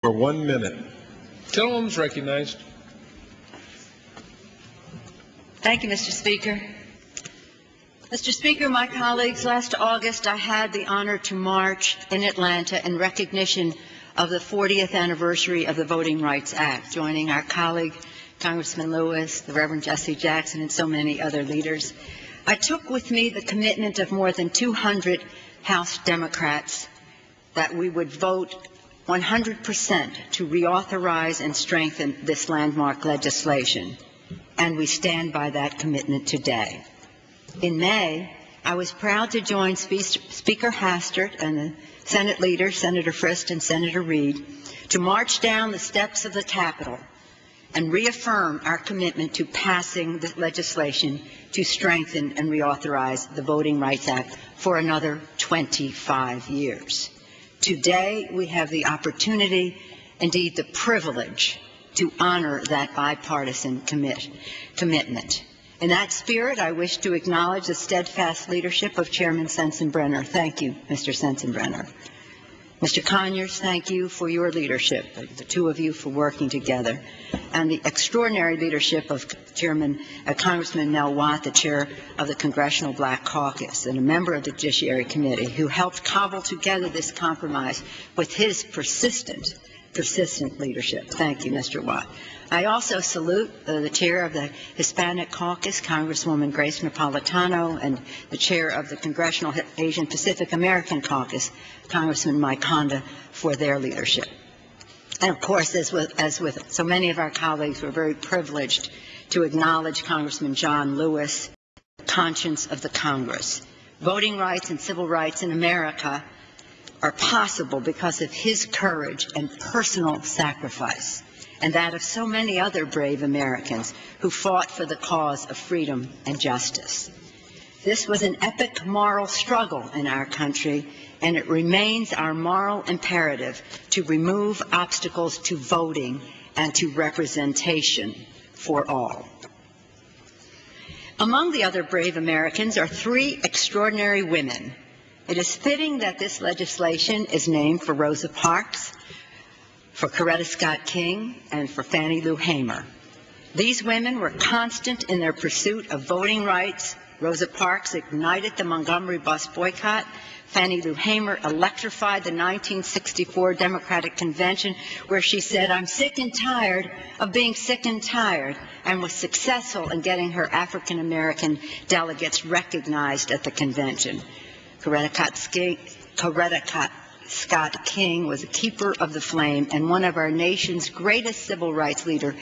For 1 minute. Gentleman is recognized. Thank you, Mr. Speaker. Mr. Speaker, my colleagues, last August I had the honor to march in Atlanta in recognition of the 40th anniversary of the Voting Rights Act, joining our colleague, Congressman Lewis, the Reverend Jesse Jackson, and so many other leaders. I took with me the commitment of more than 200 House Democrats that we would vote 100% to reauthorize and strengthen this landmark legislation, and we stand by that commitment today. In May, I was proud to join Speaker Hastert and the Senate leaders, Senator Frist and Senator Reid, to march down the steps of the Capitol and reaffirm our commitment to passing the legislation to strengthen and reauthorize the Voting Rights Act for another 25 years. Today, we have the opportunity, indeed the privilege, to honor that bipartisan commitment. In that spirit, I wish to acknowledge the steadfast leadership of Chairman Sensenbrenner. Thank you, Mr. Sensenbrenner. Mr. Conyers, thank you for your leadership, the two of you for working together, and the extraordinary leadership of Congressman Mel Watt, the chair of the Congressional Black Caucus and a member of the Judiciary Committee, who helped cobble together this compromise with his persistent leadership. Thank you, Mr. Watt. I also salute the chair of the Hispanic Caucus, Congresswoman Grace Napolitano, and the chair of the Congressional Asian Pacific American Caucus, Congressman Mike Honda, for their leadership. And of course, as with so many of our colleagues, we're very privileged to acknowledge Congressman John Lewis, the conscience of the Congress. Voting rights and civil rights in America are possible because of his courage and personal sacrifice, and that of so many other brave Americans who fought for the cause of freedom and justice. This was an epic moral struggle in our country, and it remains our moral imperative to remove obstacles to voting and to representation for all. Among the other brave Americans are three extraordinary women. It is fitting that this legislation is named for Rosa Parks, for Coretta Scott King, and for Fannie Lou Hamer. These women were constant in their pursuit of voting rights. Rosa Parks ignited the Montgomery bus boycott. Fannie Lou Hamer electrified the 1964 Democratic Convention, where she said, "I'm sick and tired of being sick and tired," and was successful in getting her African-American delegates recognized at the convention. Coretta Scott King was a keeper of the flame and one of our nation's greatest civil rights leaders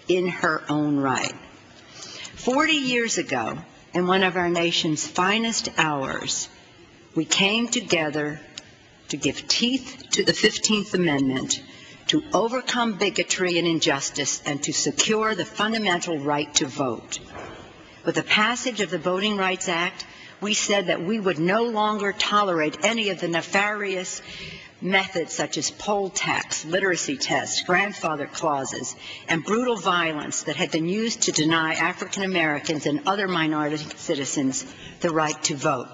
in her own right. 40 years ago, in one of our nation's finest hours, we came together to give teeth to the 15th Amendment, to overcome bigotry and injustice, and to secure the fundamental right to vote. With the passage of the Voting Rights Act, we said that we would no longer tolerate any of the nefarious methods such as poll tax, literacy tests, grandfather clauses, and brutal violence that had been used to deny African Americans and other minority citizens the right to vote.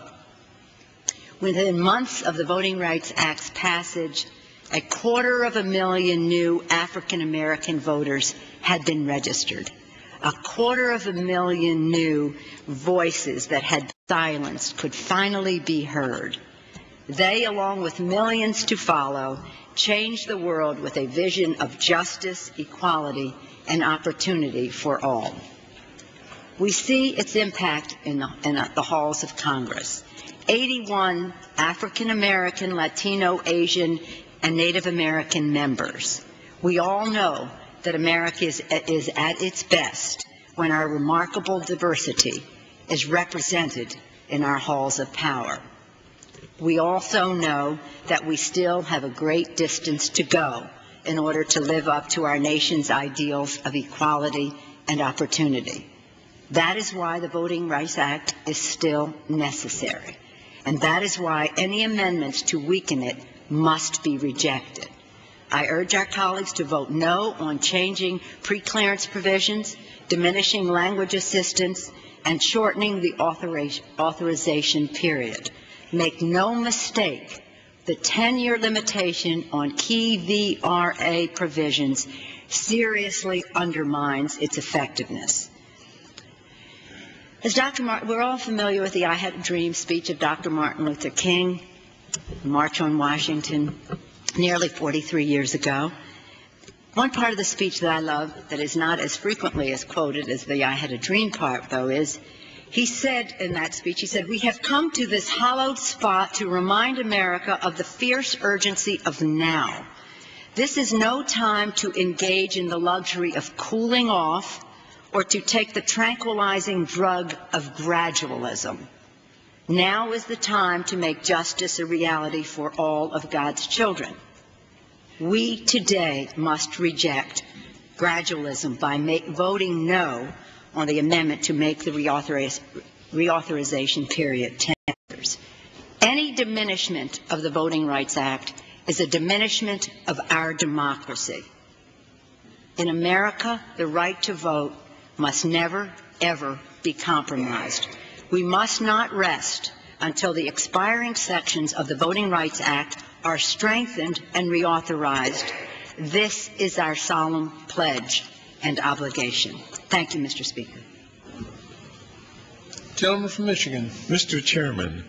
Within months of the Voting Rights Act's passage, 250,000 new African American voters had been registered. 250,000 new voices that had been silenced could finally be heard. They, along with millions to follow, changed the world with a vision of justice, equality, and opportunity for all. We see its impact in the halls of Congress. 81 African American, Latino, Asian, and Native American members. We all know that America is at its best when our remarkable diversity is represented in our halls of power. We also know that we still have a great distance to go in order to live up to our nation's ideals of equality and opportunity. That is why the Voting Rights Act is still necessary, and that is why any amendments to weaken it must be rejected. I urge our colleagues to vote no on changing pre-clearance provisions, diminishing language assistance, and shortening the authorization period. Make no mistake, the 10-year limitation on key VRA provisions seriously undermines its effectiveness. As we're all familiar with the I Had a Dream speech of Dr. Martin Luther King, the March on Washington, nearly 43 years ago. One part of the speech that I love that is not as frequently as quoted as the I Had a Dream part, though, is he said in that speech, he said, "We have come to this hallowed spot to remind America of the fierce urgency of now. This is no time to engage in the luxury of cooling off or to take the tranquilizing drug of gradualism. Now is the time to make justice a reality for all of God's children. We today must reject gradualism by voting no on the amendment to make the reauthorization period 10 years. Any diminishment of the Voting Rights Act is a diminishment of our democracy. In America, the right to vote must never, ever be compromised. We must not rest until the expiring sections of the Voting Rights Act are strengthened and reauthorized. This is our solemn pledge and obligation." Thank you, Mr. Speaker. Gentleman from Michigan. Mr. Chairman,